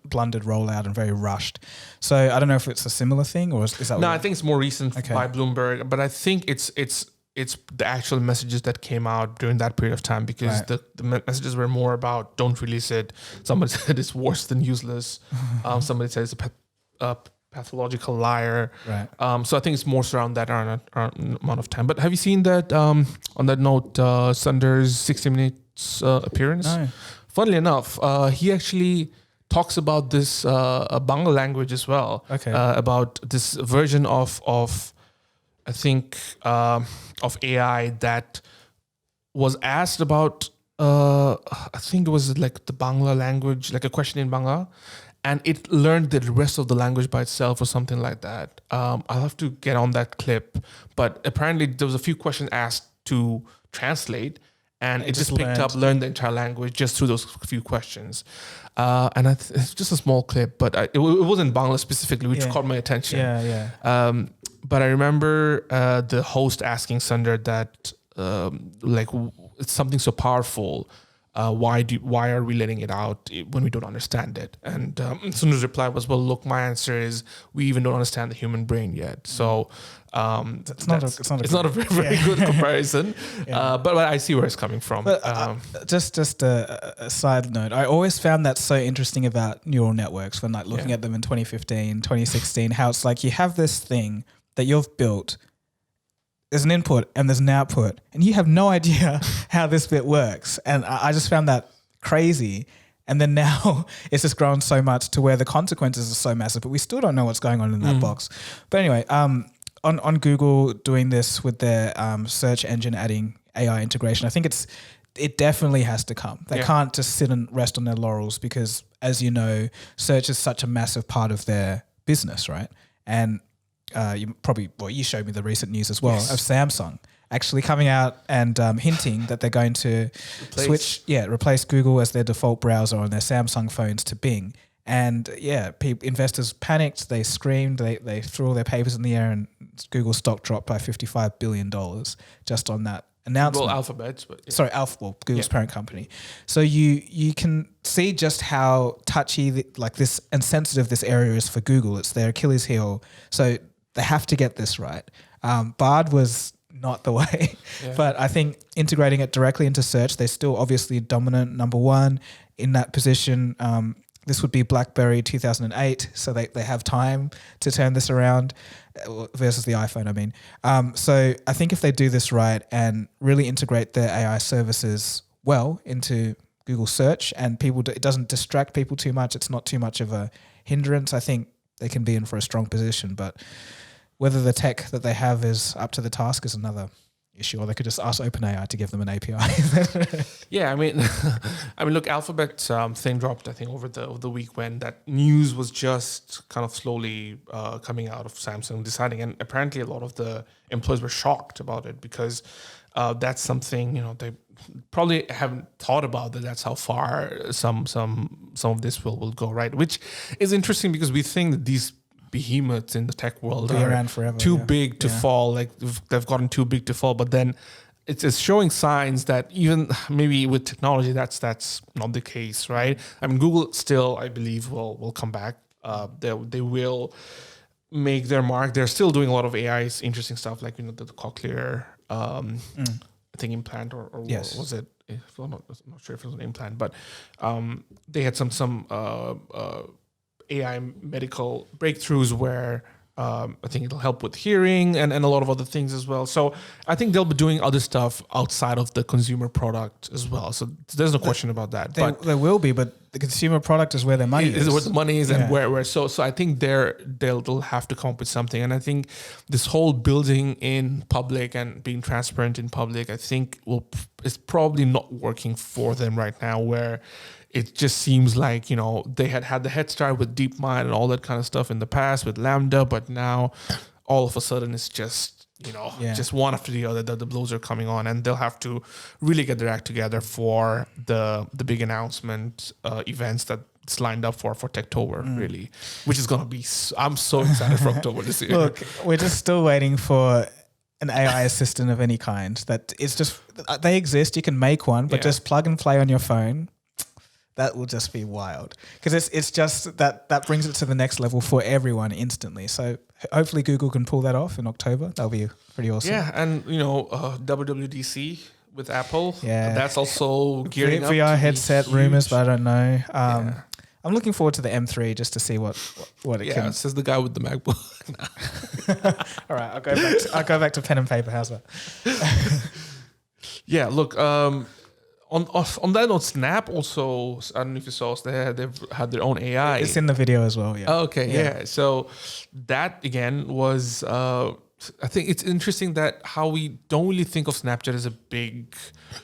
blundered rollout and very rushed. So I don't know if it's a similar thing or is that? No, I think it's more recent by Bloomberg, but I think it's the actual messages that came out during that period of time because the messages were more about don't release it. Somebody said it's worse than useless. Somebody said it's a pathological liar. Right. So I think it's more around that amount of time. But have you seen that on that note, Sunder's 60 Minutes appearance? No. Funnily enough, he actually talks about this Bangla language as well. Okay. About this version of I think of AI that was asked about. I think it was like the Bangla language, like a question in Bangla, and it learned the rest of the language by itself or something like that. I'll have to get on that clip, but apparently there was a few questions asked to translate, and it just learned the entire language just through those few questions. And it's just a small clip, but it wasn't Bangla specifically, which caught my attention. Yeah. But I remember the host asking Sundar that, it's something so powerful. Why are we letting it out when we don't understand it? And Sundar's reply was, well, look, my answer is we even don't understand the human brain yet. So it's not a very good comparison. But I see where it's coming from. But, just a side note, I always found that so interesting about neural networks when like looking at them in 2015, 2016, how it's like you have this thing that you've built. There's an input and there's an output, and you have no idea how this bit works. And I just found that crazy. And then now it's just grown so much to where the consequences are so massive, but we still don't know what's going on in that box. But anyway, on Google doing this with their search engine adding AI integration, I think it definitely has to come. They can't just sit and rest on their laurels because, as you know, search is such a massive part of their business, right? And you showed me the recent news as well of Samsung actually coming out and hinting that they're going to replace Google as their default browser on their Samsung phones to Bing. And investors panicked, they screamed, they threw all their papers in the air, and Google stock dropped by $55 billion just on that announcement. Well, Alphabet, but Google's parent company. So you can see just how touchy this and sensitive this area is for Google. It's their Achilles heel. So they have to get this right. Bard was not the way, but I think integrating it directly into search, they're still obviously dominant number one in that position. This would be BlackBerry 2008, so they have time to turn this around versus the iPhone, I mean. So I think if they do this right and really integrate their AI services well into Google search, and it doesn't distract people too much, it's not too much of a hindrance, I think they can be in for a strong position. But whether the tech that they have is up to the task is another issue, or they could just ask OpenAI to give them an API. I mean, look, Alphabet's thing dropped, I think, over the week when that news was just kind of slowly coming out of Samsung deciding, and apparently a lot of the employees were shocked about it because that's something, they probably haven't thought about that's how far some of this will go, right? Which is interesting because we think that these behemoths in the tech world are around forever, too big to fall. Like they've gotten too big to fall, but then it's showing signs that even maybe with technology, that's not the case, right? I mean, Google still, I believe, will come back. They will make their mark. They're still doing a lot of AI's interesting stuff, like the cochlear, I think implant or was it? I'm not sure if it was an implant, but they had some AI medical breakthroughs where I think it'll help with hearing and a lot of other things as well. So I think they'll be doing other stuff outside of the consumer product as well. So there's no question about that. There will be, but the consumer product is where their money is. Where the money is and where. So I think they'll have to come up with something. And I think this whole building in public and being transparent in public, I think is probably not working for them right now, where it just seems like, they had the head start with DeepMind and all that kind of stuff in the past with Lambda, but now all of a sudden it's just, just one after the other that the blows are coming on, and they'll have to really get their act together for the big announcement events that's lined up for Techtober, really, which is going to be, I'm so excited for October this year. Look, we're just still waiting for an AI assistant of any kind that it's just, they exist, you can make one, but just plug and play on your phone. That will just be wild because it's just that brings it to the next level for everyone instantly. So hopefully Google can pull that off in October. That'll be pretty awesome. Yeah, and WWDC with Apple. Yeah, that's also gearing up. VR headset rumors, but I don't know. I'm looking forward to the M3 just to see what it can. Yeah, says the guy with the MacBook. All right, I'll go back to pen and paper. How's that? Yeah, look, on that note, Snap also, I don't know if you saw, they've had their own AI. It's in the video as well, yeah. Okay, yeah. So that, again, was, I think it's interesting that how we don't really think of Snapchat as a big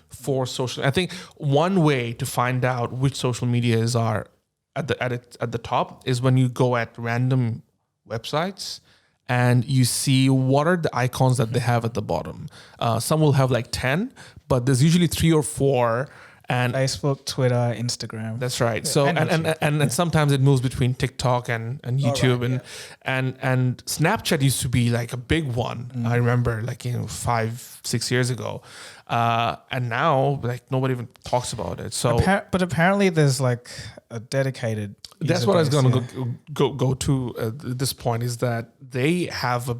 force social. I think one way to find out which social medias are at the top is when you go at random websites and you see what are the icons that they have at the bottom. Some will have like 10, but there's usually 3 or 4. And Facebook, Twitter, Instagram. That's right. Yeah, So and sometimes it moves between TikTok and YouTube and Snapchat used to be like a big one. I remember 5-6 years ago, and now like nobody even talks about it. So but apparently there's like a dedicated. That's what I was going to go to at this point, is that they have a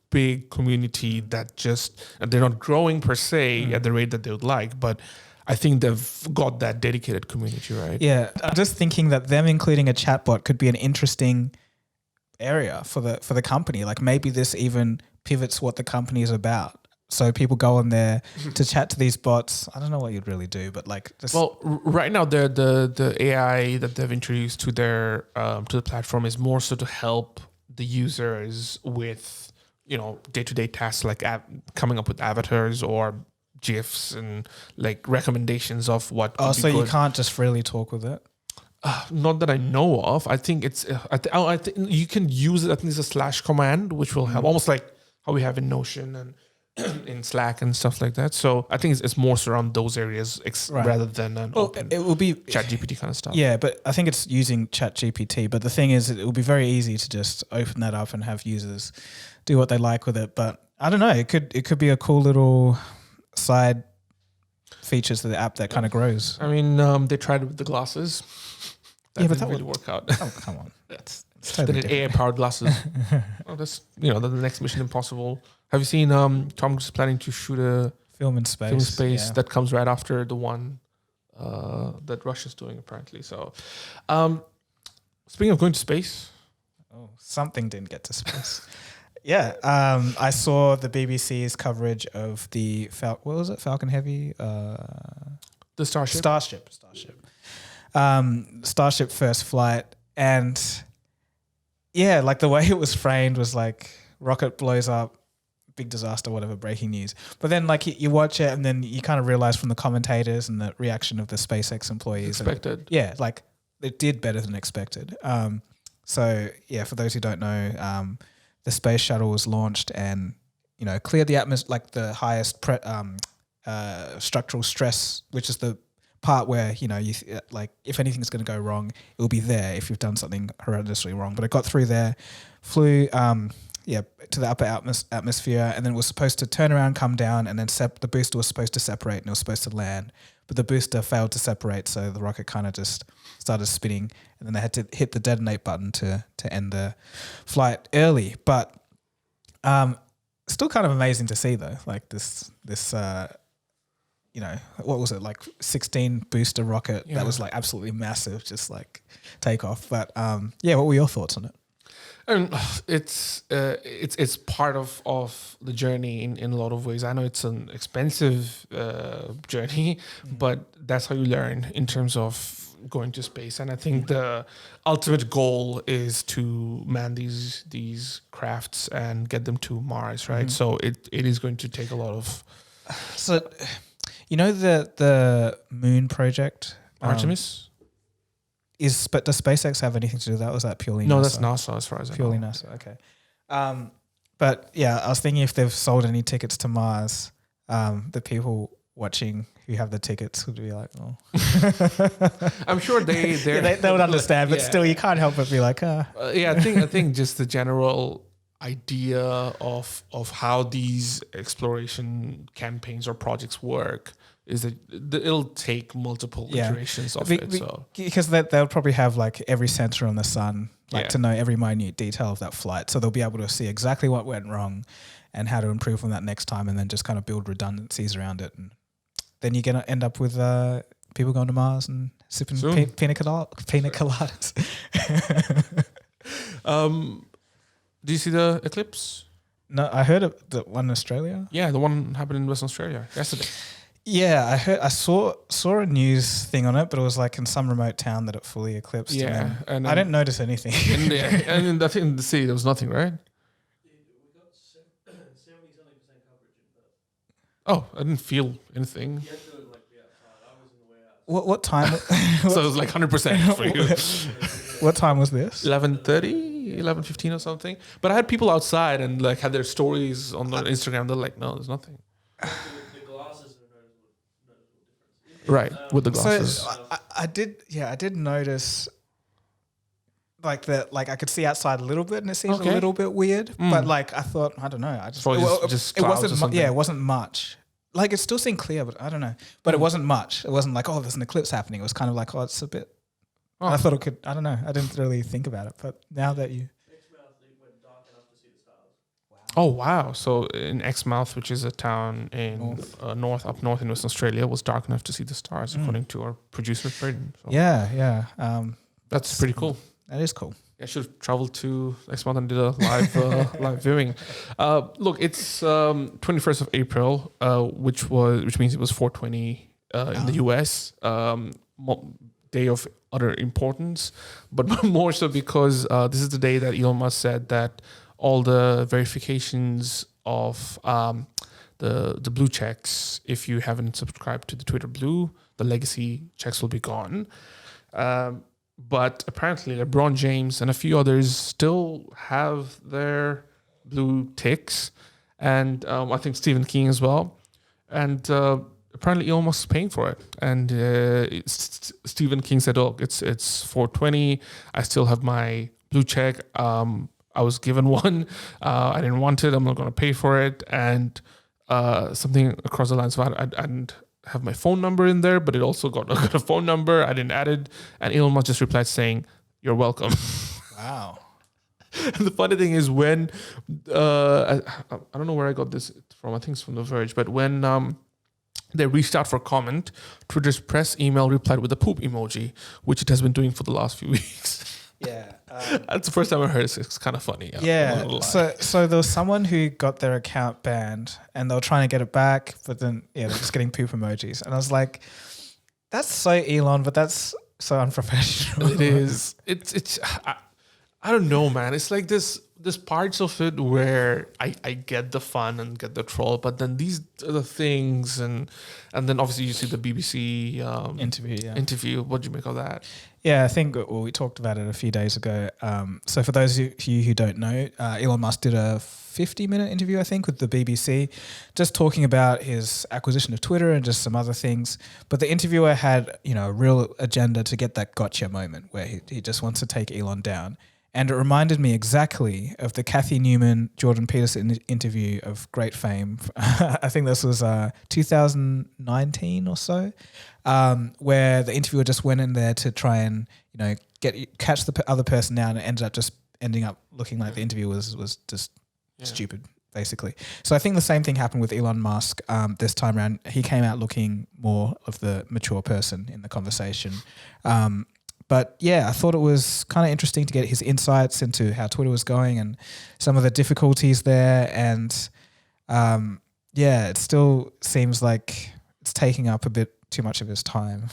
big community that just, they're not growing per se at the rate that they would like, but I think they've got that dedicated community, right? Yeah, I'm just thinking that them including a chatbot could be an interesting area for the company. Like maybe this even pivots what the company is about. So people go on there to chat to these bots. I don't know what you'd really do, but like just right now the AI that they've introduced to their to the platform is more so to help the users with day-to-day tasks like coming up with avatars or GIFs and like recommendations of what. Oh, so you can't just freely talk with it? Not that I know of. I think it's. I think you can use it. I think it's a slash command, which will help, almost like how we have in Notion and in Slack and stuff like that. So I think it's more so around those areas rather than an open it will be ChatGPT kind of stuff. Yeah, but I think it's using ChatGPT. But the thing is, it will be very easy to just open that up and have users do what they like with it. But I don't know. It could be a cool little side features to the app that kind of grows. I mean, they tried it with the glasses. That didn't really work out. Oh, come on. It's totally different. AI-powered glasses. That's the next Mission Impossible. Have you seen Tom Cruise planning to shoot a film in space? That comes right after the one that Russia's doing, apparently. So, speaking of going to space, something didn't get to space. Yeah, I saw the BBC's coverage of the Falcon Heavy, the Starship. Starship first flight, and yeah, like the way it was framed was like rocket blows up, big disaster, whatever, breaking news. But then like you watch it and then you kind of realize from the commentators and the reaction of the SpaceX employees, like it did better than expected. So yeah, for those who don't know, the space shuttle was launched and cleared the atmosphere, like the highest structural stress, which is the part where like if anything's going to go wrong, it will be there if you've done something horrendously wrong. But it got through there, flew to the upper atmosphere, and then it was supposed to turn around, come down, and then the booster was supposed to separate and it was supposed to land. But the booster failed to separate, so the rocket kind of just started spinning, and then they had to hit the detonate button to end the flight early. But still kind of amazing to see though, like this what was it, like 16 booster rocket that was like absolutely massive, just like take off. But what were your thoughts on it? And it's part of the journey in a lot of ways. I know it's an expensive journey, but that's how you learn in terms of going to space. And I think the ultimate goal is to man these crafts and get them to Mars, right? So it is going to take a lot of. So, the moon project, Artemis. Does SpaceX have anything to do with that? Or is that purely No, NASA? that's NASA as far as I know. Purely NASA, okay. But yeah, I was thinking if they've sold any tickets to Mars, the people watching who have the tickets would be like, oh. I'm sure they would understand, but still you can't help but be like, I think just the general idea of how these exploration campaigns or projects work is that it'll take multiple iterations of it. So because they'll probably have like every sensor on the sun, to know every minute detail of that flight. So they'll be able to see exactly what went wrong and how to improve on that next time, and then just kind of build redundancies around it. And then you're going to end up with people going to Mars and sipping pina coladas. Do you see the eclipse? No, I heard of the one in Australia. Yeah, the one happened in Western Australia yesterday. Yeah, I saw a news thing on it, but it was like in some remote town that it fully eclipsed. Yeah, and I didn't notice anything. And I think in the city there was nothing, right? We got 70-something% coverage in Perth. Oh, I didn't feel anything. You had to like be outside. I was in the warehouse. What time? So it was like 100% for you. What time was this? 11:30, 11:15 or something. But I had people outside and like had their stories on their Instagram. They're like, no, there's nothing. The glasses are noticeable difference. Right, with the glasses. So I did notice like that. Like I could see outside a little bit, and it seemed a little bit weird. But like I thought, I don't know. I just just it clouds wasn't. or something. It wasn't much. Like it still seemed clear, but I don't know. But it wasn't much. It wasn't like, oh, there's an eclipse happening. It was kind of like, oh, it's a bit. Oh. I thought it could. I don't know. I didn't really think about it, but now that you. Exmouth, they went dark enough to see the stars. Oh wow! So in Exmouth, which is a town in up north in Western Australia, was dark enough to see the stars, according to our producer Brayden. So Yeah. that's pretty cool. That is cool. I should have traveled to Exmouth and did a live viewing. Look, it's 21st of April, which means it was 420 in the US. Day of utter importance, but more so because this is the day that Elon Musk said that all the verifications of the blue checks, if you haven't subscribed to the Twitter Blue, the legacy checks will be gone. But apparently LeBron James and a few others still have their blue ticks, and I think Stephen King as well. And apparently Elon Musk is paying for it. And Stephen King said, "Oh, it's 420. I still have my blue check. I was given one. I didn't want it. I'm not going to pay for it." And something across the lines of I didn't have my phone number in there, but it also got a phone number. I didn't add it. And Elon Musk just replied saying, "You're welcome." Wow. And the funny thing is when, I don't know where I got this from. I think it's from The Verge. But when they reached out for comment, Twitter's press email replied with a poop emoji, which it has been doing for the last few weeks. Yeah. That's the first time I heard it. It's kind of funny. Yeah. So there was someone who got their account banned and they were trying to get it back, but then they're just getting poop emojis. And I was like, that's so Elon, but that's so unprofessional. It is. It's. I don't know, man. It's like there's parts of it where I get the fun and get the troll, but then these other things and then obviously you see the BBC interview. What do you make of that? Yeah, I think we talked about it a few days ago. So for those of you who don't know, Elon Musk did a 50-minute interview, I think, with the BBC, just talking about his acquisition of Twitter and just some other things. But the interviewer had, a real agenda to get that gotcha moment where he just wants to take Elon down. And it reminded me exactly of the Kathy Newman, Jordan Peterson interview of great fame. I think this was 2019 or so, where the interviewer just went in there to try and catch the other person down, and ended up looking like the interview was just stupid, basically. So I think the same thing happened with Elon Musk this time around. He came out looking more of the mature person in the conversation. But yeah, I thought it was kind of interesting to get his insights into how Twitter was going and some of the difficulties there. And it still seems like it's taking up a bit too much of his time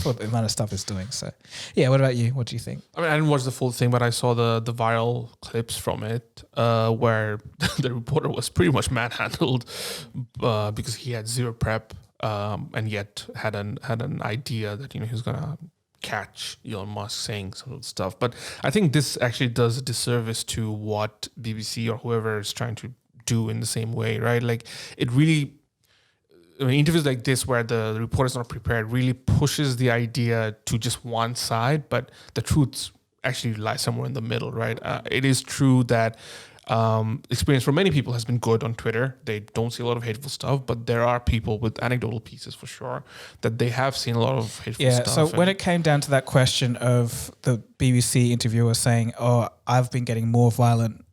for the amount of stuff he's doing. So yeah, what about you? What do you think? I mean, I didn't watch the full thing, but I saw the viral clips from it where the reporter was pretty much manhandled because he had zero prep and yet had an idea that he was gonna catch Elon Musk saying some of the stuff. But I think this actually does a disservice to what BBC or whoever is trying to do in the same way, right? Like it really, interviews like this where the reporter is not prepared really pushes the idea to just one side, but the truth actually lies somewhere in the middle, right? It is true that experience for many people has been good on Twitter. They don't see a lot of hateful stuff, but there are people with anecdotal pieces for sure that they have seen a lot of hateful stuff. So when it came down to that question of the BBC interviewer saying, "Oh, I've been getting more violent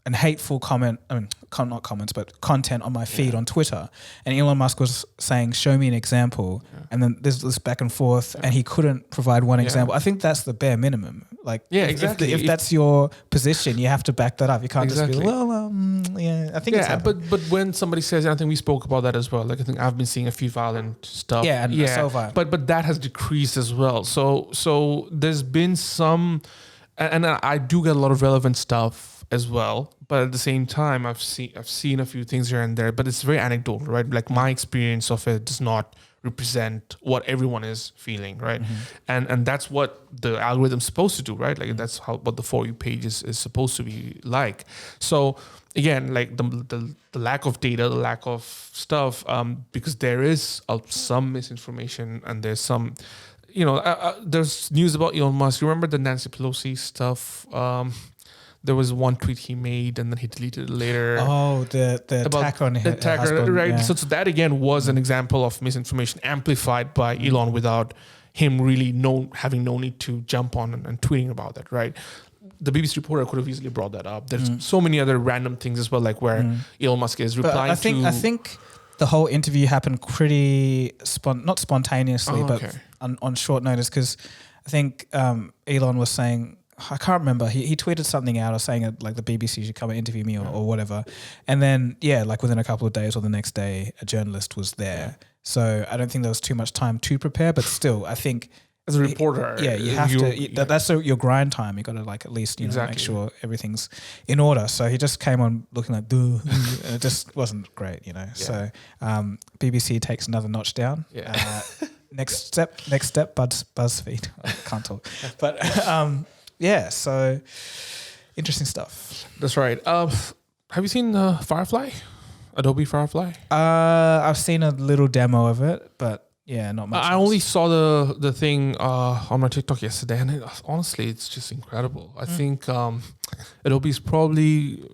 an hateful comment, not comments, but content on my feed on Twitter. And Elon Musk was saying, show me an example. And then there's this back and forth and he couldn't provide one example. I think that's the bare minimum. Like, exactly. If that's your position, you have to back that up. You can't just be, I think it's happened. But when somebody says, I think we spoke about that as well. Like, I think I've been seeing a few violent stuff. So violent. But that has decreased as well. So there's been some, and I do get a lot of relevant stuff as well, but at the same time, I've seen a few things here and there, but it's very anecdotal, right? Like my experience of it does not represent what everyone is feeling, right? And that's what the algorithm's supposed to do, right? Like that's what the For You page is supposed to be like. So again, like the lack of data, the lack of stuff, because there is some misinformation and there's some, there's news about Elon Musk. You remember the Nancy Pelosi stuff? There was one tweet he made and then he deleted it later. Oh, the attack on his husband, right? Yeah. So that again was an example of misinformation amplified by Elon without him really having no need to jump on and tweeting about that, right? The BBC reporter could have easily brought that up. There's so many other random things as well, like where Elon Musk is replying I think the whole interview happened pretty not spontaneously, but on short notice, because I think Elon was saying, I can't remember. He tweeted something out or saying like the BBC should come and interview me or whatever. And then, like within a couple of days or the next day, a journalist was there. So I don't think there was too much time to prepare, but still, I think as a reporter, you have to. That's your grind time. You got to like at least make sure everything's in order. So he just came on looking like, and it just wasn't great, So BBC takes another notch down. Next step, BuzzFeed. I can't talk, but. So interesting stuff. That's right. Have you seen Firefly? Adobe Firefly? I've seen a little demo of it, but not much. I only saw the thing on my TikTok yesterday, and honestly, it's just incredible. I think Adobe's probably,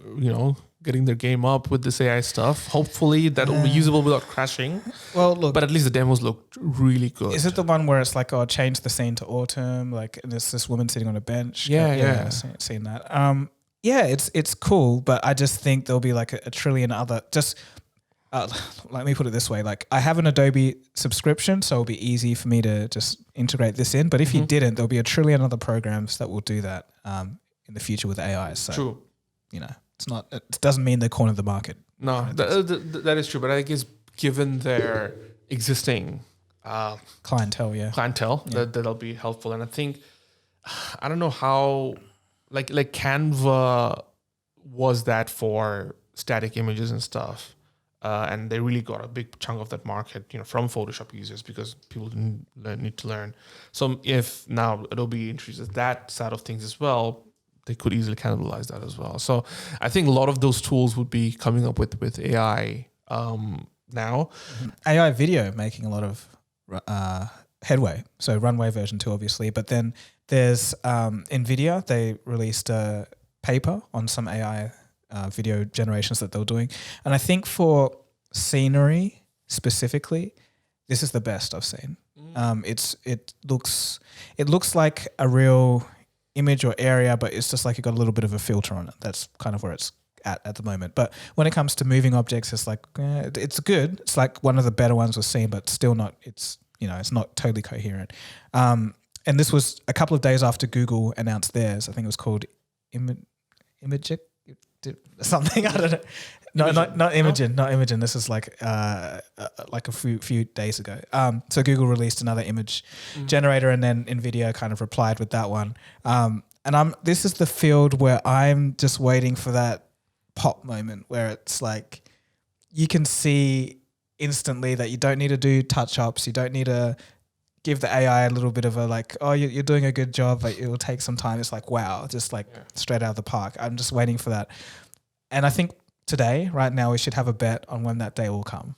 getting their game up with this AI stuff. Hopefully that'll be usable without crashing. Well, look, but at least the demos looked really good. Is it the one where it's like, change the scene to autumn? Like there's this woman sitting on a bench. Yeah. I've seen that. It's cool, but I just think there'll be like a trillion other. Just let me put it this way: like I have an Adobe subscription, so it'll be easy for me to just integrate this in. But if you didn't, there'll be a trillion other programs that will do that in the future with AI. So true. It's not. It doesn't mean they corner the market. No, that is true. But I guess given their existing clientele, that'll be helpful. And I think I don't know how like Canva was that for static images and stuff, and they really got a big chunk of that market, from Photoshop users because people didn't need to learn. So if now Adobe introduces that side of things as well, they could easily cannibalize that as well. So I think a lot of those tools would be coming up with AI now. AI video making a lot of headway. So Runway version 2, obviously. But then there's NVIDIA. They released a paper on some AI video generations that they were doing. And I think for scenery specifically, this is the best I've seen. It looks like a real image or area, but it's just like you got a little bit of a filter on it. That's kind of where it's at the moment. But when it comes to moving objects, it's like it's good. It's like one of the better ones we've seen, but still not. It's it's not totally coherent. And this was a couple of days after Google announced theirs. I think it was called Imagic something. I don't know. No, not Imogen. Not Imogen. This is like a few days ago. So Google released another image generator, and then NVIDIA kind of replied with that one. And this is the field where I'm just waiting for that pop moment where it's like you can see instantly that you don't need to do touch ups. You don't need to give the AI a little bit of a like, oh, you're doing a good job, but it will take some time. It's like, wow, just like straight out of the park. I'm just waiting for that. And I think today, right now, we should have a bet on when that day will come.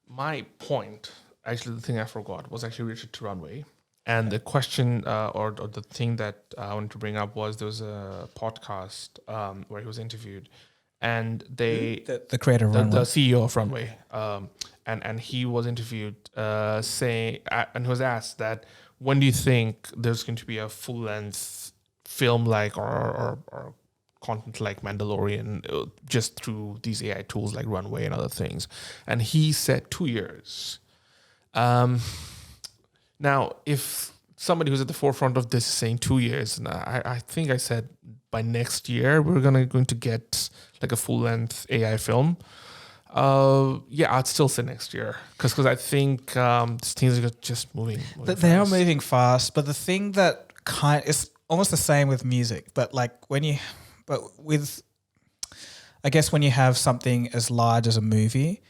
My point, actually, the thing I forgot was actually related to Runway. And the question or the thing that I wanted to bring up was there was a podcast where he was interviewed, and the creator of Runway, the CEO of Runway, and he was interviewed saying, and he was asked that when do you think there's going to be a full length film like or content like Mandalorian just through these AI tools like Runway and other things. And he said 2 years. Now, if somebody who's at the forefront of this is saying 2 years, and I think I said by next year we're going to get like a full length AI film. I'd still say next year because I think things are just moving. They are moving fast, but the thing that is almost the same with music, but like when you have something as large as a movie,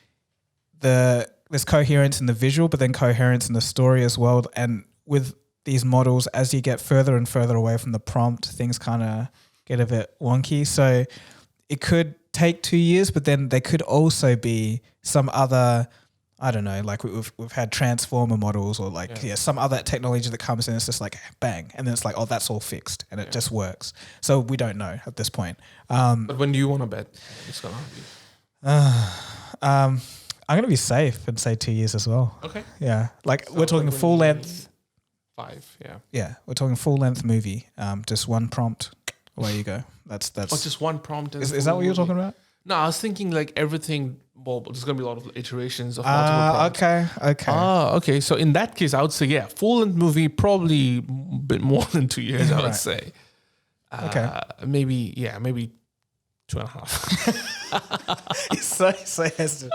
there's coherence in the visual, but then coherence in the story as well. And with these models, as you get further and further away from the prompt, things kind of get a bit wonky. So it could take 2 years, but then there could also be some other, I don't know, like we've had transformer models or like some other technology that comes in. It's just like bang, and then it's like, oh, that's all fixed, and it just works. So we don't know at this point. But when do you want to bet it's gonna be? I'm gonna be safe and say 2 years as well. Okay. Yeah, like so we're talking full length. 5. Yeah. Yeah, we're talking full length movie. Just one prompt. Away you go. That's. Just one prompt. Is that what you're talking about? No, I was thinking like everything. Well, there's going to be a lot of iterations of multiple prompts. Okay. Okay. So in that case, I would say, full length movie, probably a bit more than 2 years, I would say. Okay. Maybe 2.5. He's so hesitant.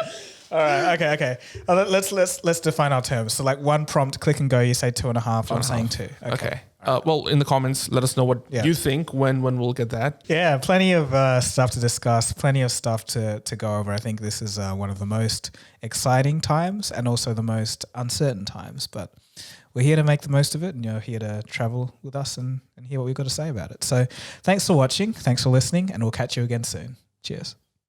All right. Okay. Let's define our terms. So like one prompt, click and go. You say 2.5. I'm saying 2. Okay. Well, in the comments, let us know what you think when we'll get that. Yeah, plenty of stuff to discuss, plenty of stuff to go over. I think this is one of the most exciting times and also the most uncertain times. But we're here to make the most of it, and you're here to travel with us and hear what we've got to say about it. So thanks for watching. Thanks for listening, and we'll catch you again soon. Cheers.